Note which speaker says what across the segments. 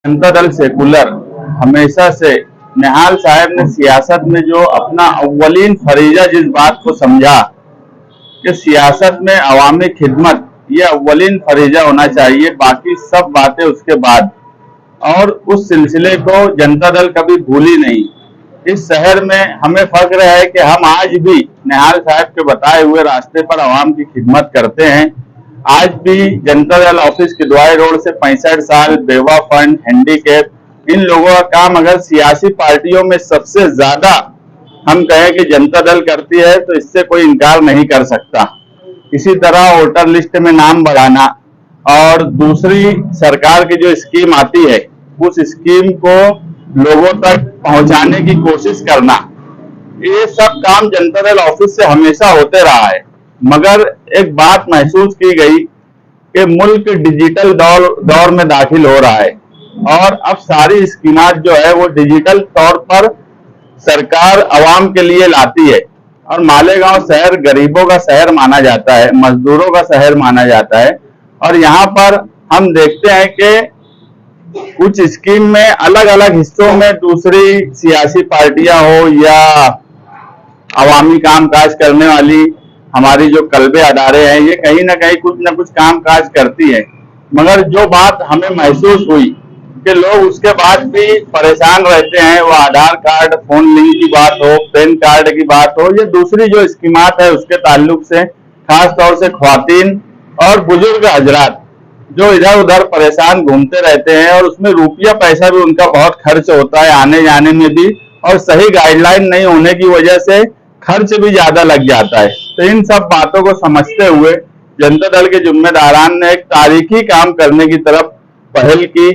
Speaker 1: Janata Dal secular हमेशा से निहाल साहब ने सियासत में जो अपना अव्वलीन फरीजा जिस बात को समझा कि सियासत में अवामी खिदमत ये अव्वलीन फरीजा होना चाहिए, बाकी सब बातें उसके बाद। और उस सिलसिले को जनता दल कभी भूली नहीं। इस शहर में हमें फख्र है कि हम आज भी निहाल साहब के बताए हुए रास्ते पर आवाम की खिदमत करते हैं। आज भी जनता दल ऑफिस किदवाई रोड से 65 साल बेवा फंड हैंडीकैप इन लोगों का काम अगर सियासी पार्टियों में सबसे ज्यादा हम कहें कि जनता दल करती है तो इससे कोई इनकार नहीं कर सकता। इसी तरह वोटर लिस्ट में नाम बढ़ाना और दूसरी सरकार की जो स्कीम आती है उस स्कीम को लोगों तक पहुंचाने की कोशिश करना, ये सब काम जनता दल ऑफिस से हमेशा होते रहा है। मगर एक बात महसूस की गई कि मुल्क डिजिटल दौर में दाखिल हो रहा है और अब सारी स्कीमात जो है वो डिजिटल तौर पर सरकार आवाम के लिए लाती है। और मालेगांव शहर गरीबों का शहर माना जाता है, मजदूरों का शहर माना जाता है। और यहाँ पर हम देखते हैं कि कुछ स्कीम में अलग अलग हिस्सों में दूसरी सियासी पार्टियां हो या अवामी काम काज करने वाली हमारी जो कल्बे अदारे हैं, ये कहीं ना कहीं कुछ ना कुछ काम काज करती है। मगर जो बात हमें महसूस हुई कि लोग उसके बाद भी परेशान रहते हैं, वो आधार कार्ड फोन लिंक की बात हो, पैन कार्ड की बात हो, या दूसरी जो स्कीमात है उसके ताल्लुक से, खास तौर से ख्वातीन और बुजुर्ग हजरात जो इधर उधर परेशान घूमते रहते हैं और उसमें रुपया पैसा भी उनका बहुत खर्च होता है आने जाने में भी, और सही गाइडलाइन नहीं होने की वजह से खर्च भी ज्यादा लग जाता है। तो इन सब बातों को समझते हुए जनता दल के जिम्मेदारान ने एक तारीखी काम करने की तरफ पहल की,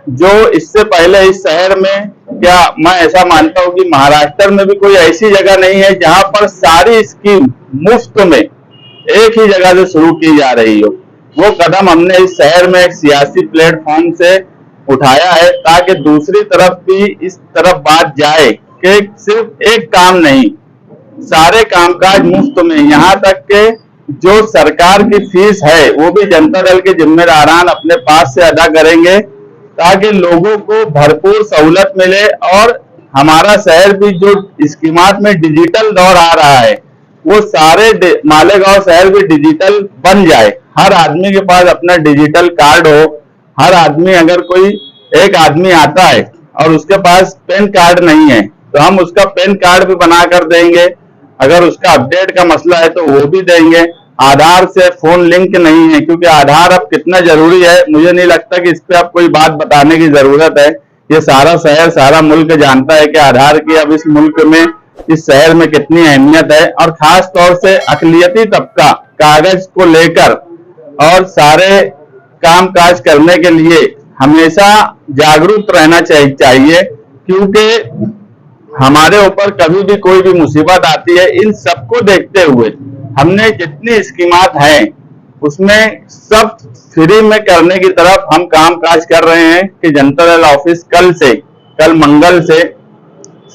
Speaker 1: जो इससे पहले इस शहर में, क्या मैं ऐसा मानता हूं कि महाराष्ट्र में भी कोई ऐसी जगह नहीं है जहां पर सारी स्कीम मुफ्त में एक ही जगह से शुरू की जा रही हो। वो कदम हमने इस शहर में एक सियासी प्लेटफॉर्म से उठाया है ताकि दूसरी तरफ भी इस तरफ बात जाए कि सिर्फ एक काम नहीं, सारे कामकाज मुफ्त में, यहाँ तक के जो सरकार की फीस है वो भी जनता दल के जिम्मेदारान अपने पास से अदा करेंगे ताकि लोगों को भरपूर सहूलत मिले। और हमारा शहर भी जो स्कीमात में डिजिटल दौर आ रहा है वो सारे मालेगांव शहर भी डिजिटल बन जाए। हर आदमी के पास अपना डिजिटल कार्ड हो। हर आदमी, अगर कोई एक आदमी आता है और उसके पास पैन कार्ड नहीं है तो हम उसका पैन कार्ड भी बना कर देंगे। अगर उसका अपडेट का मसला है तो वो भी देंगे। आधार से फोन लिंक नहीं है, क्योंकि आधार अब कितना जरूरी है मुझे नहीं लगता कि इस पे अब कोई बात बताने की जरूरत है। ये सारा शहर, सारा मुल्क जानता है कि आधार की अब इस मुल्क में, इस शहर में कितनी अहमियत है। और खास तौर से अकलियती तबका कागज को लेकर और सारे काम काज करने के लिए हमेशा जागरूक रहना चाहिए, क्योंकि हमारे ऊपर कभी भी कोई भी मुसीबत आती है। इन सबको देखते हुए हमने जितनी स्कीमात हैं उसमें सब फ्री में करने की तरफ हम काम काज कर रहे हैं कि जनता दल ऑफिस कल मंगल से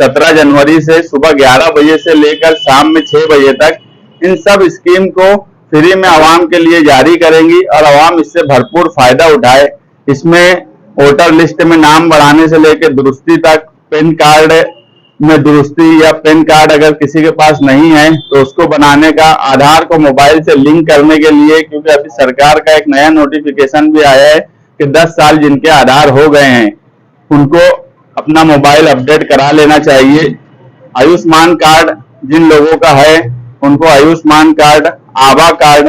Speaker 1: 17 जनवरी से सुबह 11 बजे से लेकर शाम में 6 बजे तक इन सब स्कीम को फ्री में आवाम के लिए जारी करेंगी और आवाम इससे भरपूर फायदा उठाए। इसमें वोटर लिस्ट में नाम बढ़ाने से लेकर दुरुस्ती तक, पैन कार्ड में दुरुस्ती या पैन कार्ड अगर किसी के पास नहीं है तो उसको बनाने का, आधार को मोबाइल से लिंक करने के लिए, क्योंकि अभी सरकार का एक नया नोटिफिकेशन भी आया है कि 10 साल जिनके आधार हो गए हैं उनको अपना मोबाइल अपडेट करा लेना चाहिए। आयुष्मान कार्ड जिन लोगों का है उनको आयुष्मान कार्ड, आभा कार्ड,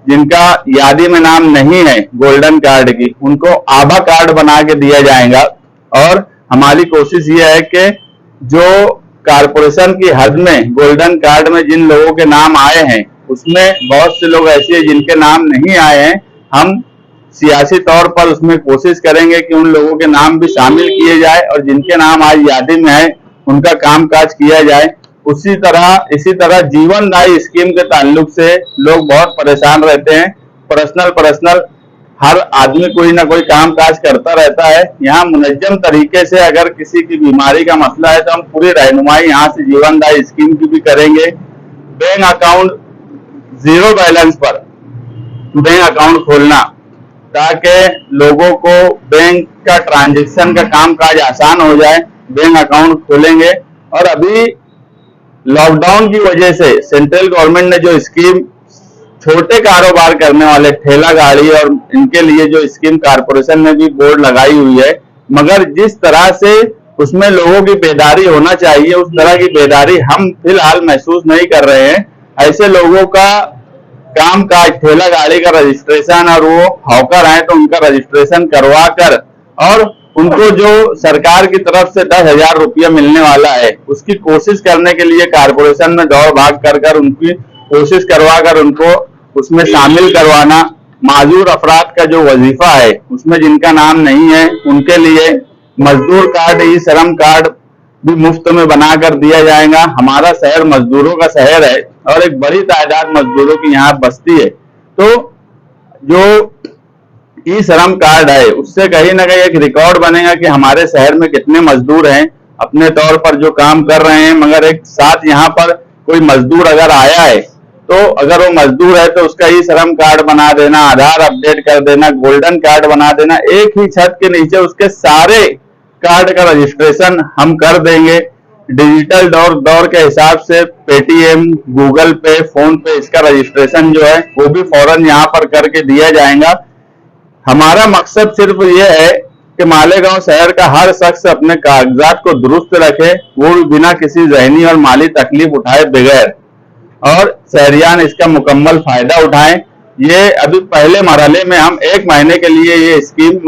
Speaker 1: जिनका यादी में नाम नहीं है गोल्डन कार्ड की, उनको आभा कार्ड बना के दिया जाएगा। और हमारी कोशिश ये है कि जो कारपोरेशन की हद में गोल्डन कार्ड में जिन लोगों के नाम आए हैं उसमें बहुत से लोग ऐसे हैं जिनके नाम नहीं आए हैं। हम सियासी तौर पर उसमें कोशिश करेंगे कि उन लोगों के नाम भी शामिल किए जाए और जिनके नाम आज यादी में है उनका कामकाज किया जाए। इसी तरह जीवन दायी स्कीम के ताल्लुक से लोग बहुत परेशान रहते हैं। पर्सनल हर आदमी कोई ना कोई काम काज करता रहता है। यहाँ मुनज्जम तरीके से अगर किसी की बीमारी का मसला है तो हम पूरी रहनुमाई यहाँ से जीवन दायी स्कीम की भी करेंगे। बैंक अकाउंट जीरो बैलेंस पर बैंक अकाउंट खोलना ताकि लोगों को बैंक का ट्रांजैक्शन का काम काज आसान हो जाए, बैंक अकाउंट खोलेंगे। और अभी लॉकडाउन की वजह से सेंट्रल गवर्नमेंट ने जो स्कीम छोटे कारोबार करने वाले ठेला गाड़ी और इनके लिए जो स्कीम कारपोरेशन ने भी बोर्ड लगाई हुई है, मगर जिस तरह से उसमें लोगों की बेदारी होना चाहिए उस तरह की बेदारी हम फिलहाल महसूस नहीं कर रहे हैं। ऐसे लोगों का काम काज ठेला गाड़ी का रजिस्ट्रेशन और वो हॉकर हैं तो उनका रजिस्ट्रेशन करवा कर और उनको जो सरकार की तरफ से 10,000 रुपया मिलने वाला है उसकी कोशिश करने के लिए कारपोरेशन में दौड़ भाग कर उनकी कोशिश करवा कर उनको उसमें शामिल करवाना। माजूर अफराद का जो वजीफा है उसमें जिनका नाम नहीं है उनके लिए मजदूर कार्ड, ई श्रम कार्ड भी मुफ्त में बनाकर दिया जाएगा। हमारा शहर मजदूरों का शहर है और एक बड़ी तादाद मजदूरों की यहाँ बसती है, तो जो ई श्रम कार्ड है उससे कहीं ना कहीं एक रिकॉर्ड बनेगा कि हमारे शहर में कितने मजदूर हैं अपने तौर पर जो काम कर रहे हैं। मगर एक साथ यहाँ पर कोई मजदूर अगर आया है तो अगर वो मजदूर है तो उसका ई श्रम कार्ड बना देना, आधार अपडेट कर देना, गोल्डन कार्ड बना देना, एक ही छत के नीचे उसके सारे कार्ड का रजिस्ट्रेशन हम कर देंगे। डिजिटल दौर के हिसाब से पेटीएम, गूगल पे, फोन पे इसका रजिस्ट्रेशन जो है वो भी फौरन यहाँ पर करके दिया जाएगा। हमारा मकसद सिर्फ ये है कि मालेगांव शहर का हर शख्स अपने कागजात को दुरुस्त रखे, वो भी बिना किसी ज़हनी और माली तकलीफ उठाए बगैर, और शहरियान इसका मुकम्मल फायदा उठाएं। ये अभी पहले मरहले में हम 1 महीने के लिए ये स्कीम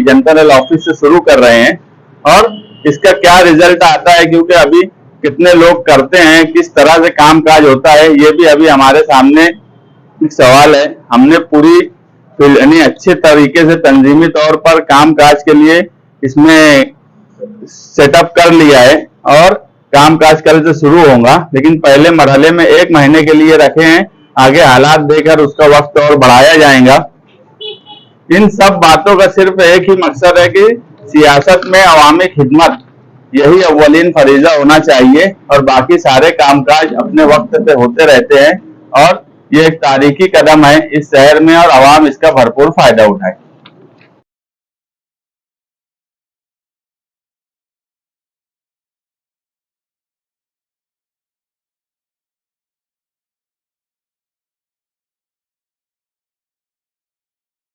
Speaker 1: जनरल ऑफिस से शुरू कर रहे हैं और इसका क्या रिजल्ट आता है, क्योंकि अभी कितने लोग करते हैं, किस तरह से काम काज होता है, ये भी अभी हमारे सामने एक सवाल है। हमने पूरी अच्छे तरीके से तंजीमी तौर पर काम काज के लिए इसमें सेटअप कर लिया है और काम काज कल से शुरू होगा, लेकिन पहले मरहले में 1 महीने के लिए रखे हैं। आगे हालात देखकर उसका वक्त और बढ़ाया जाएगा। इन सब बातों का सिर्फ एक ही मकसद है कि सियासत में अवामी खिदमत यही अव्वलीन फरीजा होना चाहिए और बाकी सारे कामकाज अपने वक्त पे होते रहते हैं। और ये एक तारीखी कदम है इस शहर में और आवाम इसका भरपूर फायदा उठाए।